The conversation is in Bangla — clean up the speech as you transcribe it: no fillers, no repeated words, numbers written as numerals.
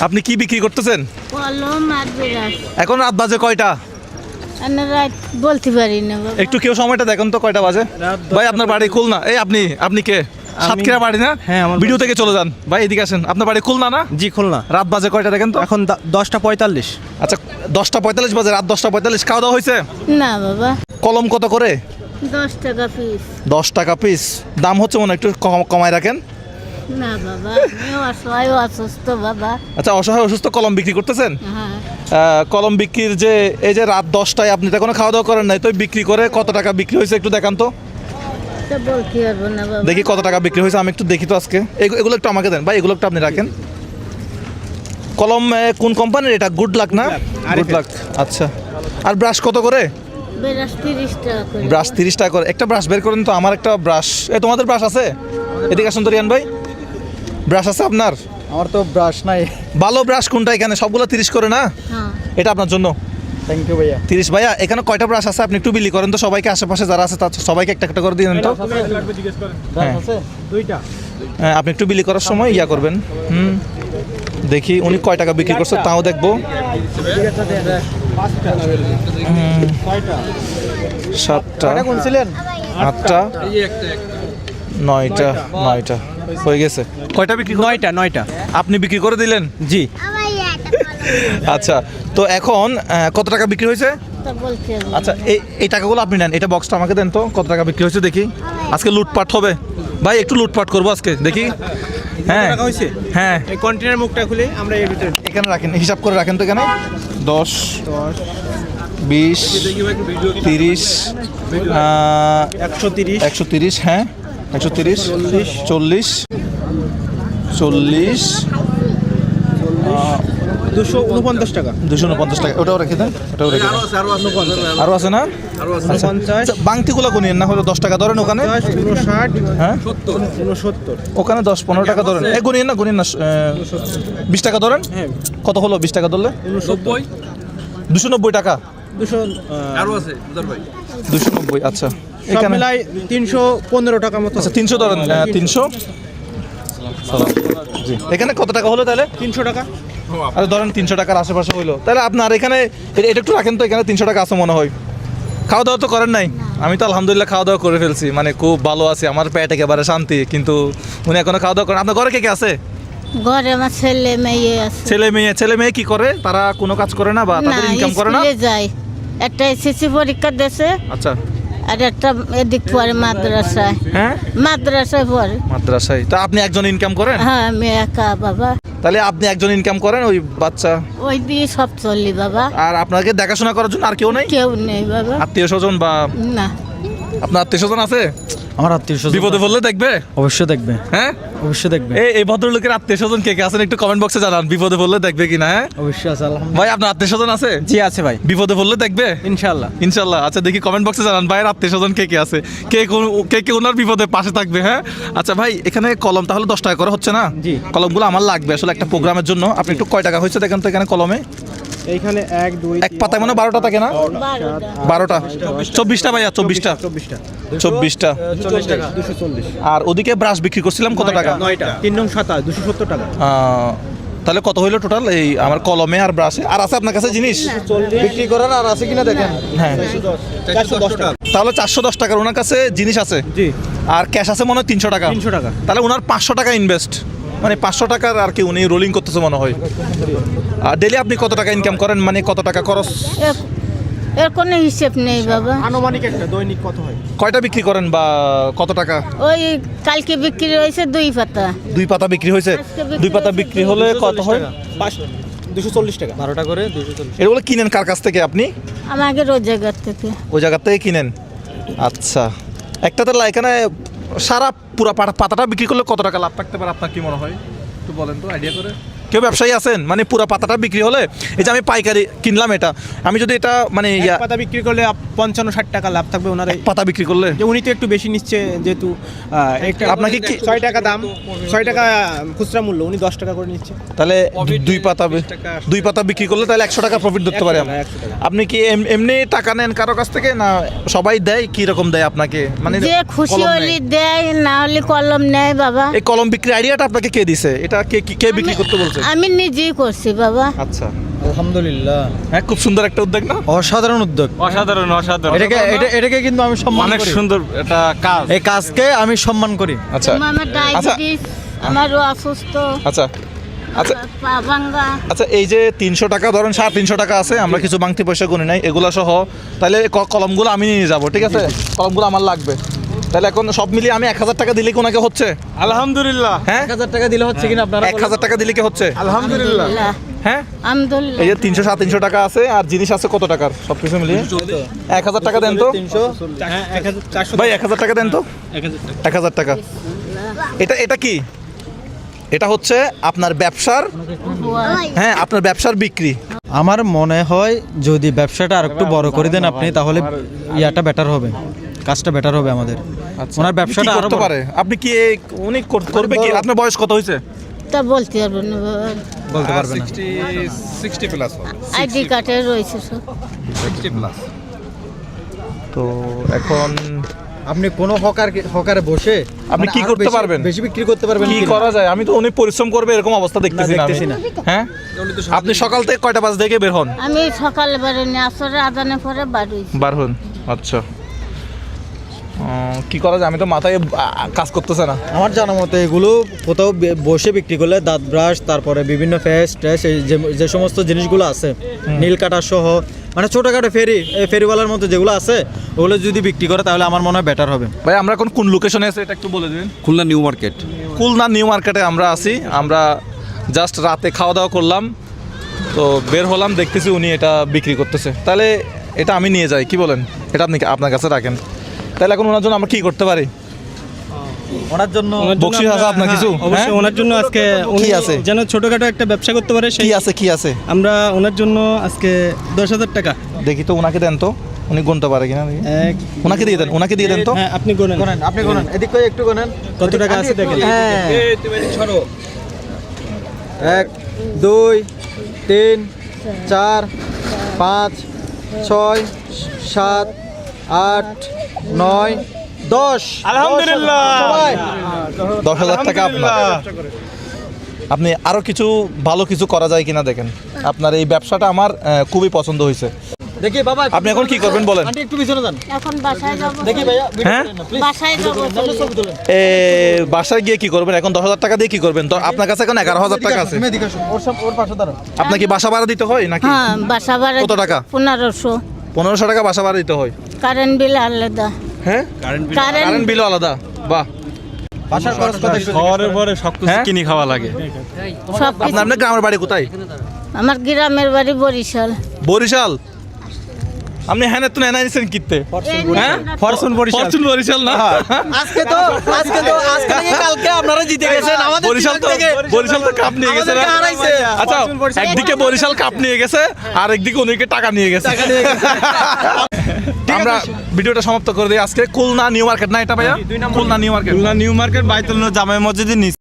আপনি কি বিক্রি করতেছেন? কলম আর বিরাট। এখন রাত বাজে কয়টা? রাত বলতে পারি না বাবা। একটু কেউ সময়টা দেখুন তো কয়টা বাজে। ভাই আপনার বাড়ি খুলনা? এই আপনি কে? সাতক্ষীরা বাড়ি না? হ্যাঁ, আমার ভিডিও থেকে চলে যান ভাই, এদিকে আসেন। আপনার বাড়ি খুলনা না? জি খুলনা। রাত বাজে কয়টা দেখেন তো? এখন 10:45। আচ্ছা 10:45 বাজে, রাত 10:45। খাওয়া দাওয়া হয়েছে? না বাবা, কলম কত করে? 10 টাকা পিস। 10 টাকা পিস। দাম হচ্ছে মনে হয় একটু কমায় রাখেন। না বাবা, আমিও অসহায় অসুস্থ বাবা। আচ্ছা অসহায় অসুস্থ কলম বিক্রি করতেছেন? হ্যাঁ, কলম বিক্রির যে এই যে রাত 10টায় আপনি তো কোনো খাওয়া দাওয়া করেন নাই, তো বিক্রি করে কত টাকা বিক্রি হয়েছে একটু দেখান তো। তা বলতে পারবো না বাবা। দেখি কত টাকা বিক্রি হয়েছে, আমি একটু দেখি তো আজকে। এগুলো একটু আমাকে দেন ভাই, এগুলো একটু আপনি রাখেন। কলম কোন কোম্পানির এটা? গুড লাক না? Good luck. আচ্ছা, আর ব্রাশ কত করে? বিরাট 30 টাকা করে। ব্রাশ 30 টাকা করে। একটা ব্রাশ বের করেন তো, আমার একটা ব্রাশ। তোমাদের ব্রাশ আছে? এদিকে আসুন তো রিয়ান ভাই, ব্রাশ আছে আপনার? আমার তো ব্রাশ নাই। ভালো ব্রাশ কোনটা এখানে? সবগুলো 30 করে না? হ্যাঁ, এটা আপনার জন্য। থ্যাংক ইউ ভাইয়া। 30 ভাইয়া। এখানে কয়টা ব্রাশ আছে আপনি একটু বিলি করেন তো, সবাইকে আশেপাশে যারা আছে তার সবাইকে একটা একটা করে দিয়ে দেন তো। হ্যাঁ। আছে 2টা। হ্যাঁ, আপনি একটু বিলি করার সময় ইয়া করবেন। দেখি উনি কয় টাকা বিক্রি করছে তাও দেখবো। 7টা, 8টা, 9টা হয়ে গেছে। কয়টা বিক্রি? 9টা। আপনি বিক্রি করে দিলেন? জি। আচ্ছা, তো এখন কত টাকা বিক্রি হয়েছে? তা বলতে পারবো না। আচ্ছা এই টাকাগুলো আপনি নেন, এটা বক্সটা আমাকে দেন তো, কত টাকা বিক্রি হয়েছে দেখি। আজকে লুটপাট হবে ভাই, একটু লুটপাট করবো আজকে দেখি। হ্যাঁ টাকা হয়েছে? হ্যাঁ, এই কন্টেনার মুখটা খুলে আমরা এর ভিতরে এখানে রাখেন, হিসাব করে রাখেন তো এখানে। 10, 20, 30, 130, 130, হ্যাঁ 130, 40, 249 টাকা। 249 টাকা। ওটাও রেখে দেন, ওটাও রেখে দেন। আরও আছে না? আচ্ছা, 50, বাংতিগুলো গুনিয়েন না, হলে 10 টাকা ধরেন ওখানে। 59, হ্যাঁ 69। ওখানে 10-15 টাকা ধরেন। গুনিয়েন না 20 টাকা ধরেন। হ্যাঁ, কত হলো 20 টাকা ধরলে? 290 টাকা। 200 290। আচ্ছা সব এখানে মিলাই 315 টাকা মতো। আচ্ছা 300 ধরেন। 300। জি, এখানে কত টাকা হলো তাহলে? 300 টাকা। আরে ধরেন 300 টাকার আশেপাশে হইলো তাহলে। আপনার এখানে এটা একটু রাখেন তো, এখানে 300 টাকা আছে মনে হয়। খাওয়া দাওয়া তো করেন নাই? আমি তো আলহামদুলিল্লাহ খাওয়া দাওয়া করে ফেলছি, মানে খুব ভালো আছি, আমার পেট একেবারে শান্তি। কিন্তু উনি এখনো খাওয়া দাওয়া করেন। আপনার ঘরে কে কে আছে? ঘরে আমার ছেলে মেয়ে আছে। ছেলে মেয়ে কি করে? তারা কোনো কাজ করে না বা তাদের ইনকাম করে না? স্কুলে যায়। একটা এসএসসি পরীক্ষা দিয়েছে, আচ্ছা। আর একটা এদিক পরে মাদ্রাসায়। হ্যাঁ, মাদ্রাসায় পড়ে। মাদ্রাসায়। তা আপনি একজন ইনকাম করেন? হ্যাঁ, আমি একা বাবা। তাহলে আপনি একজন ইনকাম করেন, ওই বাচ্চা ওই দিয়ে সব চলি বাবা। আর আপনাকে দেখাশোনা করার জন্য আর কেউ নেই? কেউ নেই বাবা। আত্মীয় স্বজন বা না, আপনার আত্মীয় স্বজন আছে? আমার আত্মীয়স্বজন বিপদে পড়লে দেখবে? অবশ্যই দেখবে। হ্যাঁ, অবশ্যই দেখবে। এই ভদ্রলোকের আত্মীয় স্বজন কে কে আছেন একটু কমেন্ট বক্সে জানান, বিপদে পড়লে দেখবে কিনা। হ্যাঁ অবশ্যই আছে আলহামদুলিল্লাহ। ভাই, আপনার আত্মীয় স্বজন আছে? জি আছে ভাই, বিপদে পড়লে দেখবে ইনশাআল্লাহ। ইনশাল্লাহ। আচ্ছা দেখি কমেন্ট বক্সে জানান ভাইয়ের আত্মীয় স্বজন কে কে আছে, কে ওনার বিপদে পাশে থাকবে। হ্যাঁ আচ্ছা ভাই, এখানে কলম তাহলে 10 টাকা করে হচ্ছে না? জি। কলমগুলো আমার লাগবে আসলে একটা প্রোগ্রামের জন্য। আপনি একটু কয় টাকা হয়েছে দেখেন তো এখানে কলমে? এইখানে 1 2 এক পাতায় মানে 12টা থাকে না? 12টা। 24টা ভাইয়া, 24টা। 24টা। 40 টাকা। 240। আর ওদিকে ব্রাশ বিক্রি করছিলাম কত টাকা? 9টা। 3 নং 27 270 টাকা। তাহলে কত হইলো টোটাল এই আমার কলমে আর ব্রাশে? আর আছে আপনার কাছে জিনিস বিক্রি করার? আর আছে কিনা দেখেন। হ্যাঁ 410 টাকা। তাহলে 410 টাকার ওনার কাছে জিনিস আছে। জি। আর ক্যাশ আছে মনে হয় 300 টাকা। 300 টাকা। তাহলে ওনার 500 টাকা ইনভেস্ট, মানে 500 টাকার আর কি উনি রোলিং করতেছে মনে হয়। আর ডেলি আপনি কত টাকা ইনকাম করেন, মানে কত টাকা খরচ? এর কোনো হিসেব নেই বাবা। আনুমানিক একটা দৈনিক কত হয়? কয়টা বিক্রি করেন বা কত টাকা? ওই কালকে বিক্রি হয়েছে 2 পাতা। 2 পাতা বিক্রি হয়েছে। আজকে বিক্রি 2 পাতা বিক্রি হলে কত হয়? 240 টাকা। 12টা করে 240। এগুলো কিনেন কার কাছ থেকে আপনি? আমাকে রোজগার থেকে। ওই জায়গা থেকে কিনেন। আচ্ছা, একটাতে এখানে সারা পুরো পাতাটা বিক্রি করলে কত টাকা লাভ থাকতে পারে আপনার কি মনে হয় একটু বলেন তো, আইডিয়া করে। কেউ ব্যবসায়ী আছেন মানে পুরো পাতাটা বিক্রি হলে, এই যে আমি পাইকারি কিনলাম এটা, আমি যদি এটা মানে এক পাতা বিক্রি করলে 55-60 টাকা লাভ থাকবে ওনার। পাতা বিক্রি করলে যে উনি তো একটু বেশি নিচ্ছে, যেহেতু আপনাকে কি 6 টাকা দাম, 6 টাকা খুচরা মূল্য, উনি 10 টাকা করে নিচ্ছে। তাহলে 2 পাতা বিক্রি করলে তাহলে 100 টাকা প্রফিট ধরতে পারে। 100 টাকা। আপনি কি এমনি টাকা নেন কারো কাছ থেকে না সবাই দেয়? কি রকম দেয় আপনাকে? মানে যে খুশি কলম হলে নেয়? দেয়, না হলে কলম নেয় বাবা। এই কলম বিক্রি আইডিয়াটা আপনাকে কে দিছে? এটা কে বিক্রি করতে বলছে? করছে? আমি নিজেই করছি বাবা। আচ্ছা, আলহামদুলিল্লাহ, হ্যাঁ, খুব সুন্দর একটা উদ্যোগ না? অসাধারণ উদ্যোগ। অসাধারণ অসাধারণ এটাকে কিন্তু আমি সম্মান অনেক করি। সুন্দর একটা কাজ। এই কাজকে আমি সম্মান করি। আচ্ছা আমার ডায়াবেটিস, আমারও অসুস্থ, আচ্ছা আচ্ছা আমার পা ভাঙ্গা। আচ্ছা, এই যে 300 টাকা ধরেন, 350 টাকা আছে, আমরা কিছু বাংতি পয়সা গুনি নাই, এগুলা সহ তাহলে কলমগুলো আমি নিয়ে যাবো, ঠিক আছে? কলমগুলো আমার লাগবে। তাহলে এখন সব মিলিয়ে আমি 1000 টাকা দিলে কি ওনাকে হচ্ছে? আলহামদুলিল্লাহ, হ্যাঁ, 1000 টাকা দিলে হচ্ছে কিনা আপনারা? 1000 টাকা দিলে কি হচ্ছে? আলহামদুলিল্লাহ। হ্যাঁ, আলহামদুলিল্লাহ। এই যে 300 350 টাকা আছে, আর জিনিস আছে কত টাকার সব কিছু মিলিয়ে? 1000 টাকা দেন তো 300, ভাই, 1000 টাকা দেন তো, 1000 টাকা। এটা কি? এটা হচ্ছে আপনার ব্যবসার, হ্যাঁ, আপনার ব্যবসার বিক্রি। আমার মনে হয় যদি ব্যবসাটা আরেকটু বড় করে দেন আপনি, তাহলে ইয়াটা বেটার হবে, কাজটা বেটার হবে আমাদের। ওনার ব্যবসাটা কি আরো করতে বড়- পারে? আপনি কি উনি করবে কি? আপনার বয়স কত হয়েছে? তা বলতে পারবো না বাবা, বলতে পারবে না। 60 প্লাস হবে, আইডি কার্ডে রয়েছে সব। 60 প্লাস। তো এখন আপনি কোন হকারে বসে আপনি কি আরো করতে বেশি- পারবেন? বেশি বিক্রি করতে পারবেন কি কিনা? করা যায়? আমি তো উনি পরিশ্রম করবে এরকম অবস্থা দেখতেছি না আমি। দেখতেছি না। হ্যাঁ, আপনি সকাল থেকে কয়টা বাজে থেকে বের হন? আমি সকালে বাড়িনি, আসরে আদানে পরে বাড়ি। বার হন, আচ্ছা। কি করা যায়? আমি তো মাথায় কাজ করতেছে না। আমার জানা মতে এগুলো কোথাও বসে বিক্রি করলে দাঁত ব্রাশ, তারপরে বিভিন্ন ফেস টেস, এই যে সমস্ত জিনিসগুলো আছে, নীল কাটার সহ, মানে ছোটখাটো ফেরিওয়ালার মতো যেগুলো আছে, ওগুলো যদি বিক্রি করে তাহলে আমার মনে হয় বেটার হবে। ভাই, আমরা এখন কোন লোকেশনে আছে এটা একটু বলে দিবেন। Khulna new market. Khulna new মার্কেটে আমরা আছি। আমরা জাস্ট রাতে খাওয়া দাওয়া করলাম, তো বের হলাম, দেখতেছি উনি এটা বিক্রি করতেছে। তাহলে এটা আমি নিয়ে যাই, কি বলেন? এটা আপনি আপনার কাছে রাখেন। তাহলে এখন ওনার জন্য আমরা কি করতে পারি? ওনার জন্য বকশিস আছে আপনার কিছু? অবশ্যই হ্যাঁ? ওনার জন্য আজকে উনি কি আছে? যেন ছোটখাটো একটা ব্যবসা করতে পারে সেই কি আছে, কি আছে? আমরা ওনার জন্য আজকে 10,000 টাকা। দেখি তো, ওনাকে দেন তো, উনি গুনতে পারে কিনা দেখি। এক, ওনাকে দিয়ে দেন, ওনাকে দিয়ে দেন তো। হ্যাঁ আপনি গোনেন গোনেন, আপনি গোনেন, এদিক করে একটু গোনেন কত টাকা আছে দেখেন। হ্যাঁ, 1 2 3 4 5 6 7 8 9 10। আলহামদুলিল্লাহ। 10,000 টাকা আপনার। আপনি আরো কিছু ভালো কিছু করা যায় কিনা দেখেন। আপনার এই ব্যবসাটা আমার খুবই পছন্দ হয়েছে। দেখি বাবা, আপনি এখন কি করবেন বলেন? আন্টি একটু পিছনে যান, এখন বাসায় যাবো। দেখি ভাইয়া, হ্যাঁ? প্লিজ বাসায় যাবো চলে। ছবি তুলেন। বাসায় গিয়ে কি করবেন? এখন 10,000 টাকা দিয়ে কি করবেন? তো আপনার কাছে এখন 11,000 টাকা আছে। তুমি এদিকে আসো, ওর পাশে দাঁড়াও। আপনার কি বাসা ভাড়া দিতে হয় নাকি? হ্যাঁ, বাসা ভাড়া কত টাকা? 1500। 1500 টাকা বাসা ভাড়া দিতে হয়। কারেন্ট বিল আলাদা। হ্যাঁ, কারেন্ট কারেন্ট বিলও আলাদা। বাহ, বাসার খরচ কত? খাওয়ার পরে সবকিছু হ্যাঁ? কিনে খাওয়া লাগে। সব কিছু। আপনার গ্রামের বাড়ি কোথায়? আমার গ্রামের বাড়ি বরিশাল। বরিশাল। আপনি হ্যাঁ তো নেনা নিছেন কিনতে? হ্যাঁ, ফরচুন বরিশাল। ফরচুন বরিশাল না? আজকে নাকি কালকে আপনারা জিতে গেছেন, আমাদের বরিশাল তো কাপ নিয়ে গেছে না? আমাদেরকে হারাইছে। আচ্ছা, একদিকে বরিশাল কাপ নিয়ে গেছে, আর একদিকে উনিকে টাকা নিয়ে গেছে। আমরা ভিডিওটা সমাপ্ত করে দিই আজকে। খুলনা নিউ মার্কেট না এটা ভাইয়া? Khulna new market. Khulna new market বাইতুল নূর জামে মসজিদের নিচে।